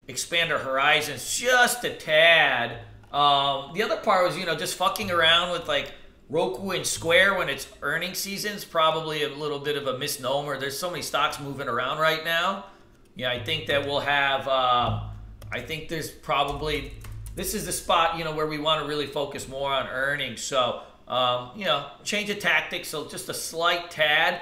expand our horizons just a tad. The other part was, just fucking around with like Roku and Square when it's earnings season is probably a little bit of a misnomer. There's so many stocks moving around right now. Yeah, I think that we'll have, I think there's probably, this is the spot, where we want to really focus more on earnings. So, change of tactics, so just a slight tad.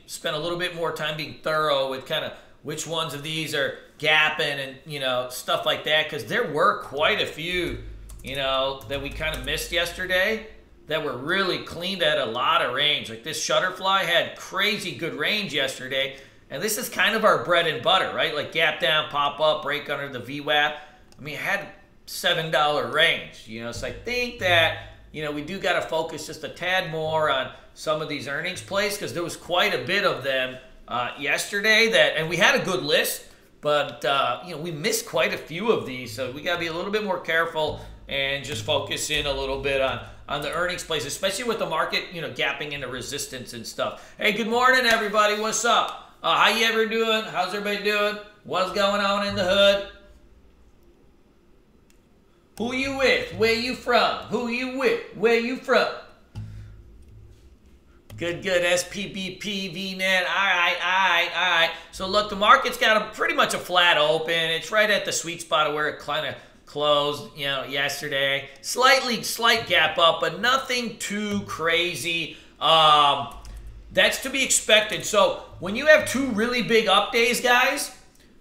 Spend a little bit more time being thorough with kind of which ones of these are gapping and, stuff like that. Because there were quite a few, that we kind of missed yesterday that were really cleaned at a lot of range. Like this Shutterfly had crazy good range yesterday. And this is kind of our bread and butter, right? Like gap down, pop up, break under the VWAP. I mean, it had $7 range, So I think that, we do got to focus just a tad more on some of these earnings plays because there was quite a bit of them yesterday and we had a good list, but, we missed quite a few of these. So we got to be a little bit more careful and just focus in a little bit on the earnings plays, especially with the market, gapping into resistance and stuff. Hey, good morning, everybody. What's up? How you ever doing? How's everybody doing? What's going on in the hood? Who you with? Where you from? Who you with? Where you from? Good, SPBP, VNet. All right. So look, the market's got pretty much a flat open. It's right at the sweet spot of where it kind of closed, yesterday. Slight gap up, but nothing too crazy. That's to be expected. So when you have two really big up days, guys,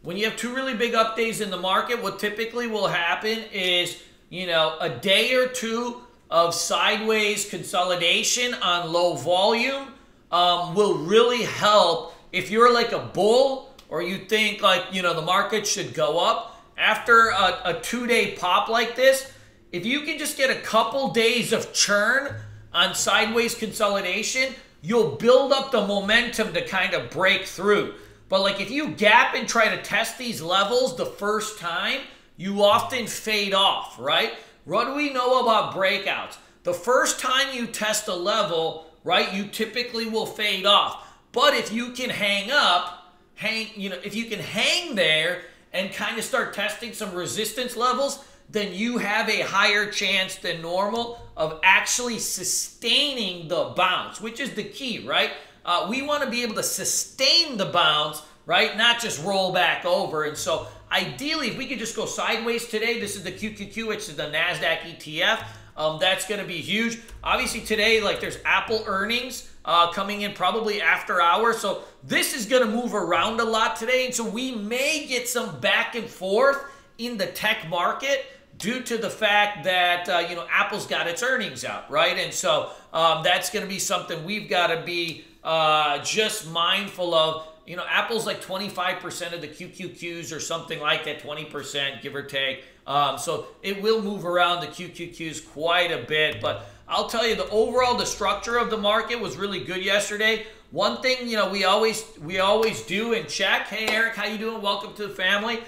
when you have two really big up days in the market, what typically will happen is, a day or two of sideways consolidation on low volume will really help if you're like a bull or you think like, the market should go up. After a 2-day pop like this, if you can just get a couple days of churn on sideways consolidation, you'll build up the momentum to kind of break through. But like if you gap and try to test these levels the first time, you often fade off, right? What do we know about breakouts? The first time you test a level, right, you typically will fade off. But if you can if you can hang there and kind of start testing some resistance levels, then you have a higher chance than normal of actually sustaining the bounce, which is the key, right? We want to be able to sustain the bounce, right? Not just roll back over. And so ideally, if we could just go sideways today, this is the QQQ, which is the Nasdaq Etf. That's going to be huge. Obviously today, like there's Apple earnings coming in probably after hours. So this is going to move around a lot today. And so we may get some back and forth in the tech market due to the fact that, Apple's got its earnings out, right? And so that's going to be something we've got to be just mindful of. Apple's like 25% of the QQQs or something like that, 20%, give or take. So it will move around the QQQs quite a bit. But I'll tell you, the structure of the market was really good yesterday. One thing, we always do and check. Hey, Eric, how you doing? Welcome to the family.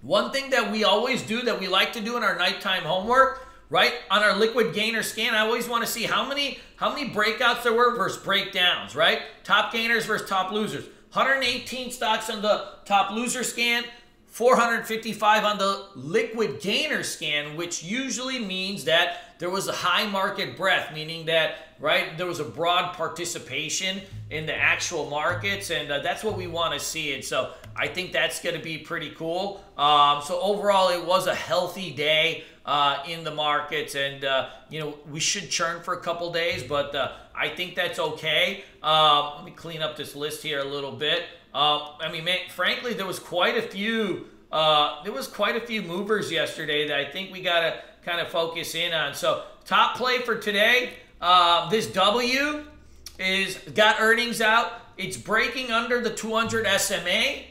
One thing that we always do that we like to do in our nighttime homework, right? On our liquid gainer scan, I always want to see how many breakouts there were versus breakdowns, right? Top gainers versus top losers. 118 stocks on the top loser scan, 455 on the liquid gainer scan, which usually means that there was a high market breadth, meaning that, right, there was a broad participation in the actual markets, and that's what we want to see. And so I think that's going to be pretty cool. So overall, it was a healthy day in the markets, and we should churn for a couple days, but I think that's okay. Let me clean up this list here a little bit. Frankly, there was quite a few. Movers yesterday that I think we got to kind of focus in on. So top play for today, this W got earnings out. It's breaking under the 200 SMA,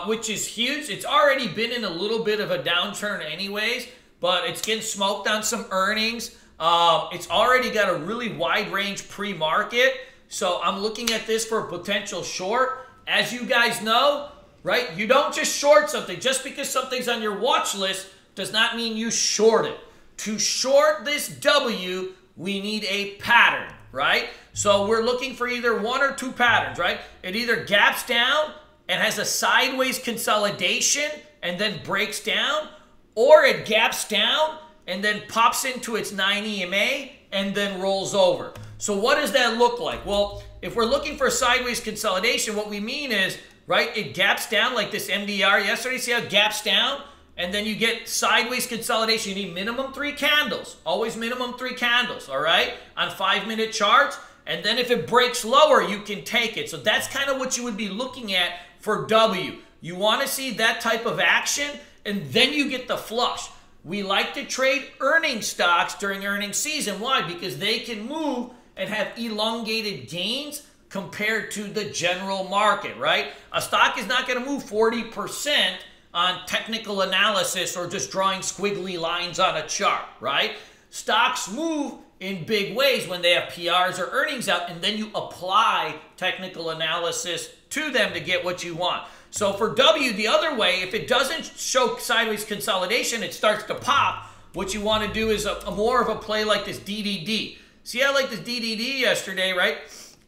which is huge. It's already been in a little bit of a downturn anyways, but it's getting smoked on some earnings. It's already got a really wide range pre-market. So I'm looking at this for a potential short. As you guys know, right, you don't just short something. Just because something's on your watch list does not mean you short it. To short this W, we need a pattern, right? So we're looking for either one or two patterns, right? It either gaps down and has a sideways consolidation and then breaks down, or it gaps down and then pops into its 9 EMA and then rolls over. So what does that look like? Well, if we're looking for a sideways consolidation, what we mean is, right, it gaps down like this MDR yesterday. See how it gaps down? And then you get sideways consolidation. You need minimum 3 candles. Always minimum 3 candles, all right, on 5-minute charts. And then if it breaks lower, you can take it. So that's kind of what you would be looking at for W. You want to see that type of action, and then you get the flush. We like to trade earnings stocks during earnings season. Why? Because they can move and have elongated gains compared to the general market, right? A stock is not going to move 40% on technical analysis or just drawing squiggly lines on a chart, right? Stocks move in big ways when they have PRs or earnings out, and then you apply technical analysis to them to get what you want. So for W, the other way, if it doesn't show sideways consolidation, it starts to pop. What you want to do is a more of a play like this DDD. See how like this DDD yesterday, right?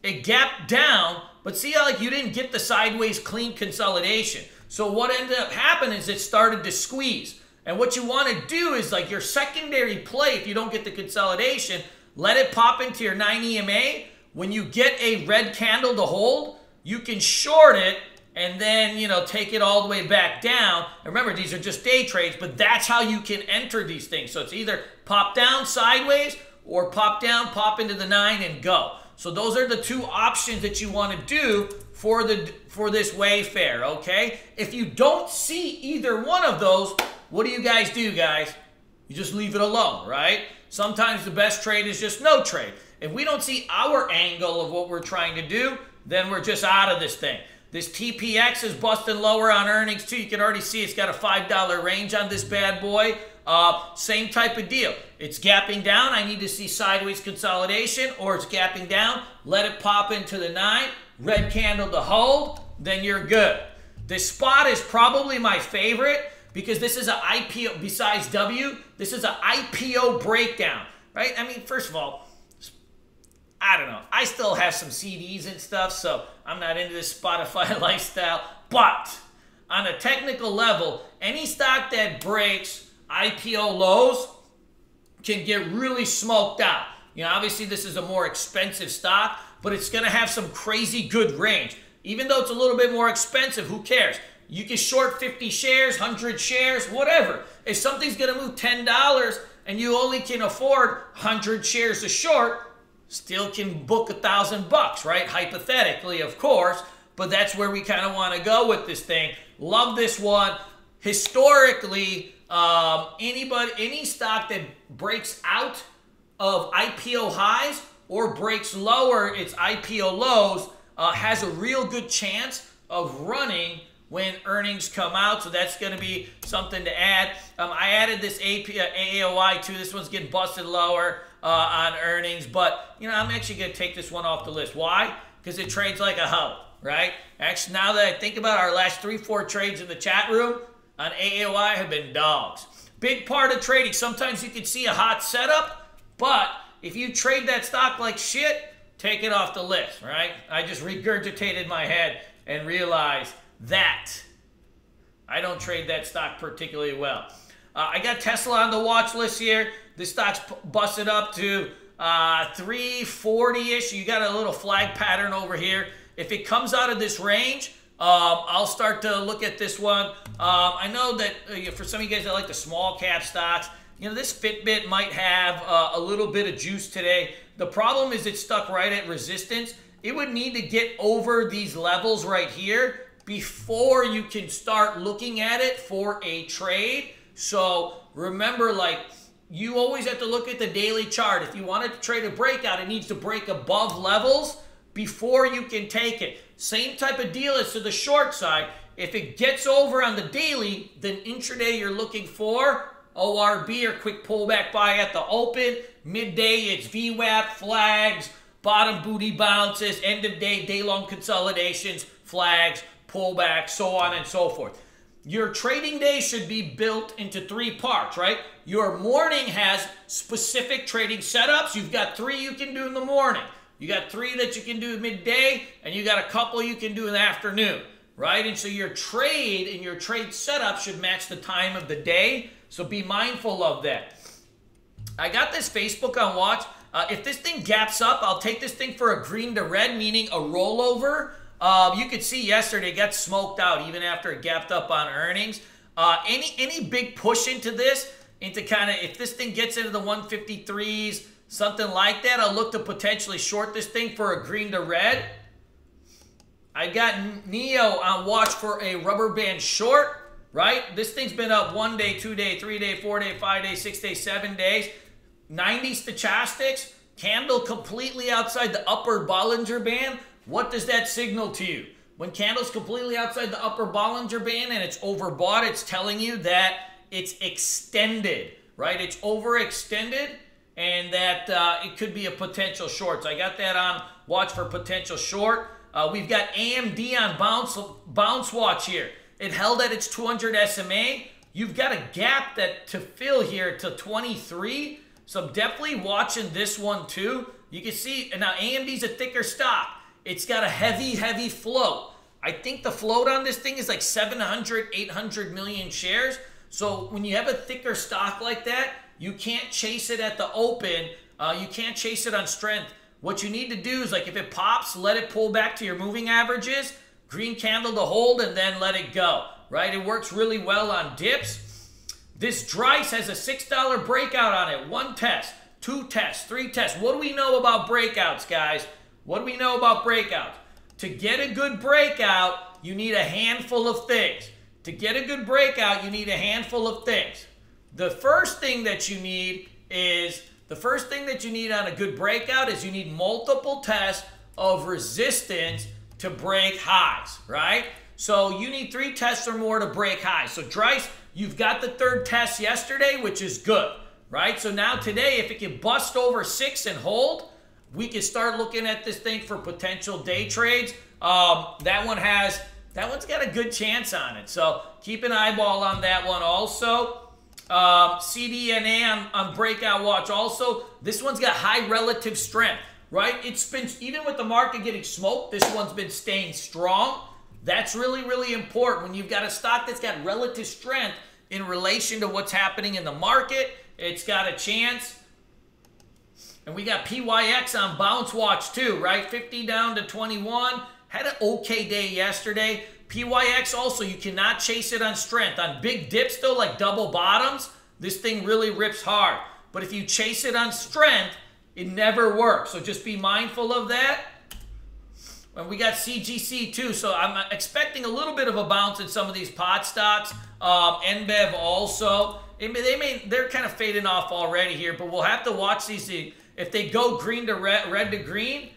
It gapped down, but see how like you didn't get the sideways clean consolidation. So what ended up happening is it started to squeeze. And what you want to do is like your secondary play, if you don't get the consolidation, let it pop into your 9 EMA. When you get a red candle to hold, you can short it and then, you know, take it all the way back down. And remember, these are just day trades, but that's how you can enter these things. So it's either pop down sideways or pop down, pop into the 9 and go. So those are the 2 options that you want to do for this Wayfair, okay? If you don't see either one of those, what do you guys do, guys? You just leave it alone, right? Sometimes the best trade is just no trade. If we don't see our angle of what we're trying to do, then we're just out of this thing. This TPX is busting lower on earnings too. You can already see it's got a $5 range on this bad boy. Same type of deal. It's gapping down. I need to see sideways consolidation, or it's gapping down. Let it pop into the 9. Red candle to hold. Then you're good. This spot is probably my favorite because this is an IPO. Besides W, this is an IPO breakdown, right? I mean, first of all, I don't know. I still have some CDs and stuff, so I'm not into this Spotify lifestyle. But on a technical level, any stock that breaks IPO lows can get really smoked out. You know, obviously this is a more expensive stock, but it's going to have some crazy good range. Even though it's a little bit more expensive, who cares? You can short 50 shares, 100 shares, whatever. If something's going to move $10 and you only can afford 100 shares a short, still can book $1,000, right? Hypothetically, of course, but that's where we kind of want to go with this thing. Love this one. Historically, any stock that breaks out of IPO highs or breaks lower its IPO lows has a real good chance of running when earnings come out. So that's going to be something to add. I added this AAOI too. This one's getting busted lower on earnings, but you know, I'm actually going to take this one off the list. Why? Because it trades like a hub, right? Actually, now that I think about our last 3-4 trades in the chat room on AAOI have been dogs. Big part of trading. Sometimes you can see a hot setup, but if you trade that stock like shit, take it off the list, right? I just regurgitated my head and realized that I don't trade that stock particularly well. I got Tesla on the watch list here. This stock's busted up to 340-ish. You got a little flag pattern over here. If it comes out of this range, I'll start to look at this one. I know that for some of you guys that like the small cap stocks, you know, this Fitbit might have a little bit of juice today. The problem is it's stuck right at resistance. It would need to get over these levels right here before you can start looking at it for a trade. So remember, like, you always have to look at the daily chart. If you wanted to trade a breakout, it needs to break above levels before you can take it. Same type of deal as to the short side. If it gets over on the daily, then intraday you're looking for ORB or quick pullback buy at the open. Midday, it's VWAP, flags, bottom booty bounces, end of day, day-long consolidations, flags, pullback, so on and so forth. Your trading day should be built into 3 parts, right? Your morning has specific trading setups. You've got 3 you can do in the morning. You got 3 that you can do midday, and you got a couple you can do in the afternoon. right? And so your trade and your trade setup should match the time of the day. So be mindful of that. I got this Facebook on watch. If this thing gaps up, I'll take this thing for a green to red, meaning a rollover. You could see yesterday it got smoked out even after it gapped up on earnings. Any big push into this, into kind of, if this thing gets into the 153s, something like that, I'll look to potentially short this thing for a green to red. I got NEO on watch for a rubber band short, right? This thing's been up 1 day, 2 day, 3 day, 4 day, 5 days, 6 days, 7 days. 90 stochastics, candle completely outside the upper Bollinger Band. What does that signal to you? When candle's completely outside the upper Bollinger Band and it's overbought, it's telling you that it's extended, right? It's overextended and that it could be a potential short. So I got that on watch for potential short. We've got AMD on bounce watch here. It held at its 200 SMA. You've got a gap to fill here to 23. So I'm definitely watching this one too. You can see, now AMD's a thicker stock. It's got a heavy float. I think the float on this thing is like 700, 800 million shares. So when you have a thicker stock like that, you can't chase it at the open. You can't chase it on strength. What you need to do is, like, if it pops, let it pull back to your moving averages, green candle to hold, and then let it go, right? It works really well on dips. This Drice has a $6 breakout on it. 1 test, 2 tests, 3 tests. What do we know about breakouts, guys? What do we know about breakouts? To get a good breakout, you need a handful of things. To get a good breakout, you need a handful of things. The first thing that you need on a good breakout is you need multiple tests of resistance to break highs, right? So you need 3 tests or more to break highs. So Drice, you've got the 3rd test yesterday, which is good, right? So now today, if it can bust over 6 and hold, we can start looking at this thing for potential day trades. That one's got a good chance on it. So keep an eyeball on that one also. CDNA on breakout watch also. This one's got high relative strength, right? It's been, even with the market getting smoked, this one's been staying strong. That's really important. When you've got a stock that's got relative strength in relation to what's happening in the market, it's got a chance. And we got PYX on bounce watch too, right? 50 down to 21. Had an okay day yesterday. PYX also, you cannot chase it on strength. On big dips though, like double bottoms, this thing really rips hard. But if you chase it on strength, it never works. So just be mindful of that. And we got CGC too, so I'm expecting a little bit of a bounce in some of these pot stocks. NBEV also. They're kind of fading off already here, but we'll have to watch these. If they go green to red to green,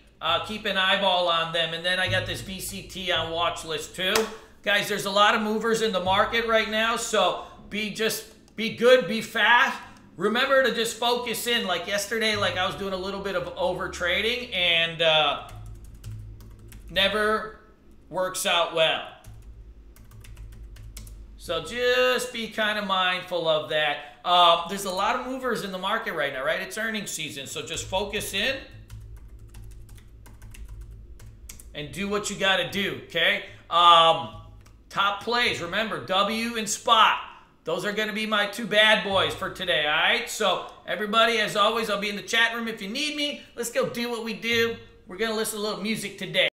keep an eyeball on them. And then I got this VCT on watch list too. Guys, there's a lot of movers in the market right now, so be good, be fast. Remember to just focus in. Like yesterday, like I was doing a little bit of over trading and never works out well. So just be kind of mindful of that. There's a lot of movers in the market right now, right? It's earnings season, so just focus in and do what you got to do, okay? Top plays, remember, W and spot. Those are going to be my 2 bad boys for today, all right? So everybody, as always, I'll be in the chat room if you need me. Let's go do what we do. We're going to listen to a little music today.